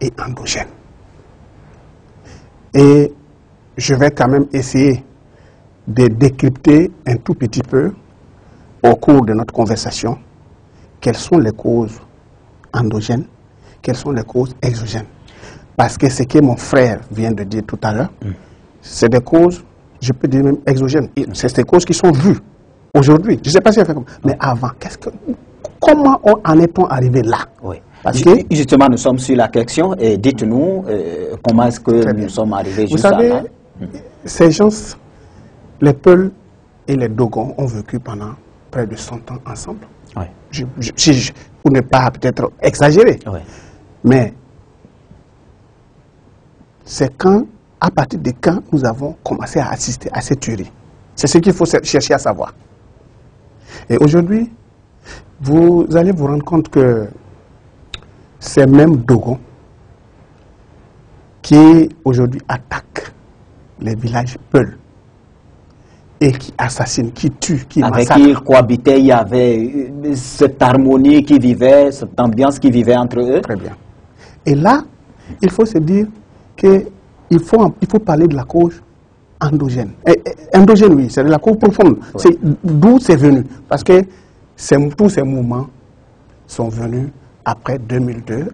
et endogène. Et je vais quand même essayer de décrypter un tout petit peu, au cours de notre conversation, quelles sont les causes endogènes, quelles sont les causes exogènes. Parce que ce que mon frère vient de dire tout à l'heure, c'est des causes, je peux dire même exogènes. C'est des causes qui sont vues aujourd'hui. Je ne sais pas si elle fait comme ça. Mais avant, comment en est-on arrivé là? Oui. Parce que, justement, nous sommes sur la question et dites-nous comment est-ce que nous sommes arrivés jusqu'à là. Vous savez, ces gens, les Peuls et les Dogons ont vécu pendant près de 100 ans ensemble. Oui. Pour ne pas peut-être exagérer. Oui. Mais c'est à partir de quand nous avons commencé à assister à cette tuerie. C'est ce qu'il faut chercher à savoir. Et aujourd'hui, vous allez vous rendre compte que ces mêmes Dogons qui aujourd'hui attaquent les villages Peuls et qui assassinent, qui tuent, qui massacrent. Avec qui ils cohabitaient, il y avait cette harmonie qui vivait, cette ambiance qui vivait entre eux. Très bien. Et là, il faut se dire qu'il faut parler de la cause endogène. Endogène, oui, c'est de la cause profonde. Oui. C'est d'où c'est venu. Parce que tous ces mouvements sont venus après 2002,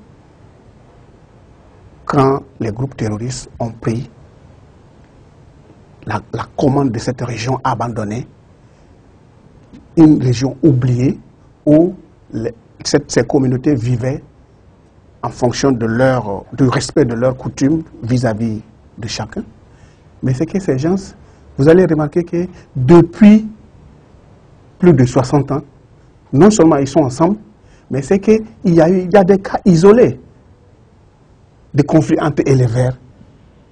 quand les groupes terroristes ont pris la commande de cette région abandonnée, une région oubliée où ces communautés vivaient en fonction du respect de leurs coutumes vis-à-vis de chacun. Mais c'est que ces gens, vous allez remarquer que depuis plus de 60 ans, non seulement ils sont ensemble, mais c'est qu'il y a des cas isolés de conflits entre éleveurs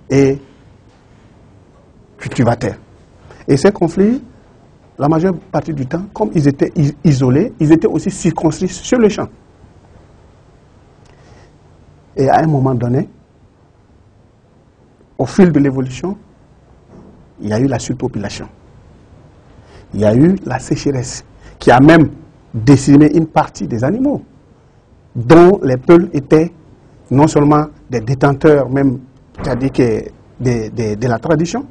et cultivateurs. Et ces conflits, la majeure partie du temps, comme ils étaient isolés, ils étaient aussi circonscrits sur le champ. Et à un moment donné, au fil de l'évolution, il y a eu la surpopulation. Il y a eu la sécheresse, qui a même décimé une partie des animaux, dont les Peuls étaient non seulement des détenteurs, même, c'est-à-dire que de la tradition,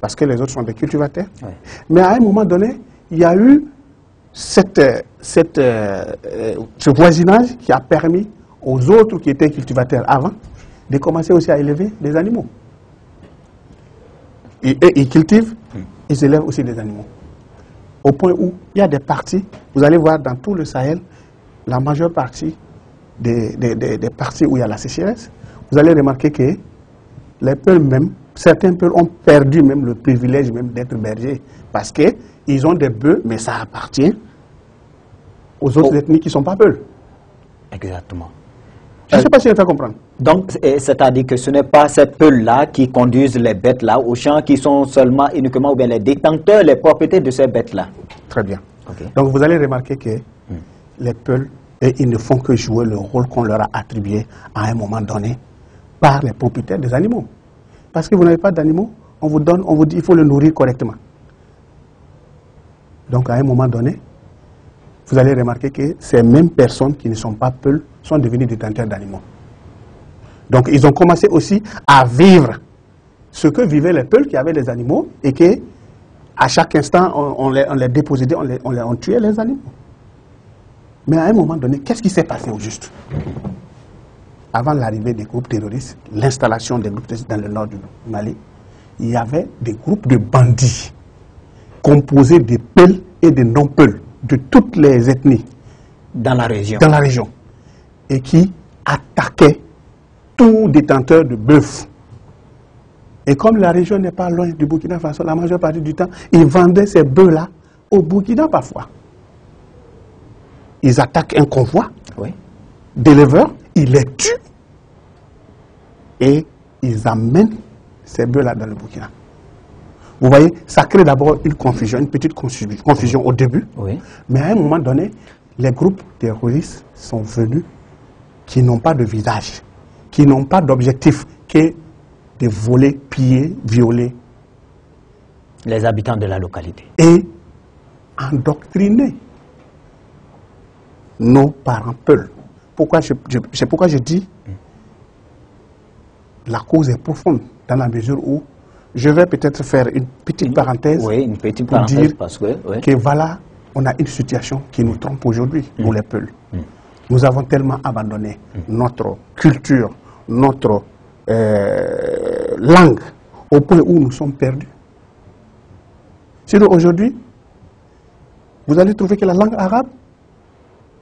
parce que les autres sont des cultivateurs. Oui. Mais à un moment donné, il y a eu ce voisinage qui a permis aux autres qui étaient cultivateurs avant de commencer aussi à élever des animaux. Et ils cultivent, ils élèvent aussi des animaux. Au point où il y a des parties, vous allez voir dans tout le Sahel, la majeure partie des parties où il y a la sécheresse, vous allez remarquer que les Peuls même, certains Peuls ont perdu même le privilège même d'être bergers, parce qu'ils ont des bœufs, mais ça appartient aux autres ethnies qui ne sont pas Peuls. Exactement. Je ne sais pas si je vais comprendre. Donc, c'est-à-dire que ce n'est pas ces Peuls-là qui conduisent les bêtes-là aux champs, qui sont seulement, uniquement, ou bien les détenteurs, les propriétaires de ces bêtes-là. Très bien. Okay. Donc, vous allez remarquer que les Peuls, ils ne font que jouer le rôle qu'on leur a attribué à un moment donné par les propriétaires des animaux. Parce que vous n'avez pas d'animaux, on vous dit qu'il faut le nourrir correctement. Donc, à un moment donné, vous allez remarquer que ces mêmes personnes qui ne sont pas Peuls sont devenues détenteurs d'animaux. Donc, ils ont commencé aussi à vivre ce que vivaient les Peuls qui avaient les animaux et que, à chaque instant, on les dépossédait, on tuait les animaux. Mais à un moment donné, qu'est-ce qui s'est passé au juste? Avant l'arrivée des groupes terroristes, l'installation des groupes terroristes dans le nord du Mali, il y avait des groupes de bandits composés de Peuls et de non-Peuls, de toutes les ethnies dans la région. Et qui attaquaient tout détenteur de bœuf. Et comme la région n'est pas loin du Burkina Faso, la majeure partie du temps, ils vendaient ces bœufs-là au Burkina parfois. Ils attaquent un convoi d'éleveurs, ils les tuent et ils amènent ces bœufs-là dans le Burkina. Vous voyez, ça crée d'abord une confusion, une petite confusion au début, mais à un moment donné, les groupes terroristes sont venus qui n'ont pas de visage, qui n'ont pas d'objectif que de voler, piller, violer les habitants de la localité et endoctriner nos parents Peuls. C'est pourquoi je dis la cause est profonde, dans la mesure où je vais peut-être faire une petite parenthèse, une petite pour parenthèse dire parce que, que voilà, on a une situation qui nous trompe aujourd'hui, nous les Peuls. Nous avons tellement abandonné notre culture, notre langue, au point où nous sommes perdus. Sinon aujourd'hui, vous allez trouver que la langue arabe,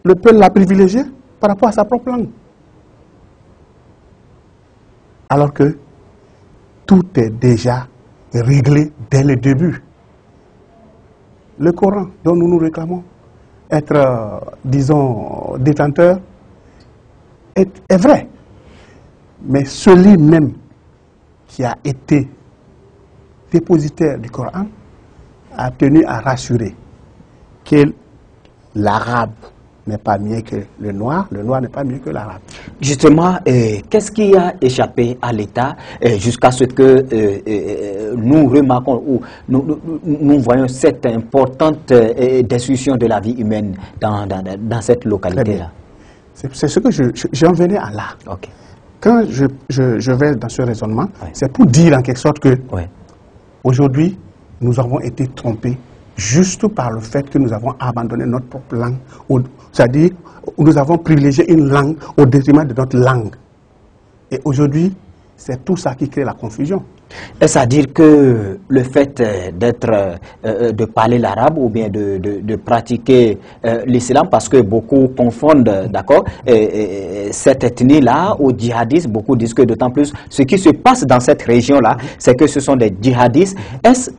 le Peul l'a privilégiée par rapport à sa propre langue. Alors que tout est déjà réglé dès le début. Le Coran dont nous nous réclamons être, disons, détenteur est vrai. Mais celui même qui a été dépositaire du Coran a tenu à rassurer que l'arabe n'est pas mieux que le noir n'est pas mieux que l'arabe. Justement, qu'est-ce qui a échappé à l'État jusqu'à ce que nous remarquons ou nous voyons cette importante destruction de la vie humaine dans cette localité-là? C'est ce que j'en venais à là. Okay. Quand je vais dans ce raisonnement, c'est pour dire en quelque sorte que aujourd'hui, nous avons été trompés juste par le fait que nous avons abandonné notre propre langue, c'est-à-dire nous avons privilégié une langue au détriment de notre langue. Et aujourd'hui, c'est tout ça qui crée la confusion. Est-ce à dire que le fait de parler l'arabe ou bien de pratiquer l'islam, parce que beaucoup confondent, d'accord, cette ethnie-là au djihadisme, beaucoup disent que d'autant plus ce qui se passe dans cette région-là, c'est que ce sont des djihadistes. Est-ce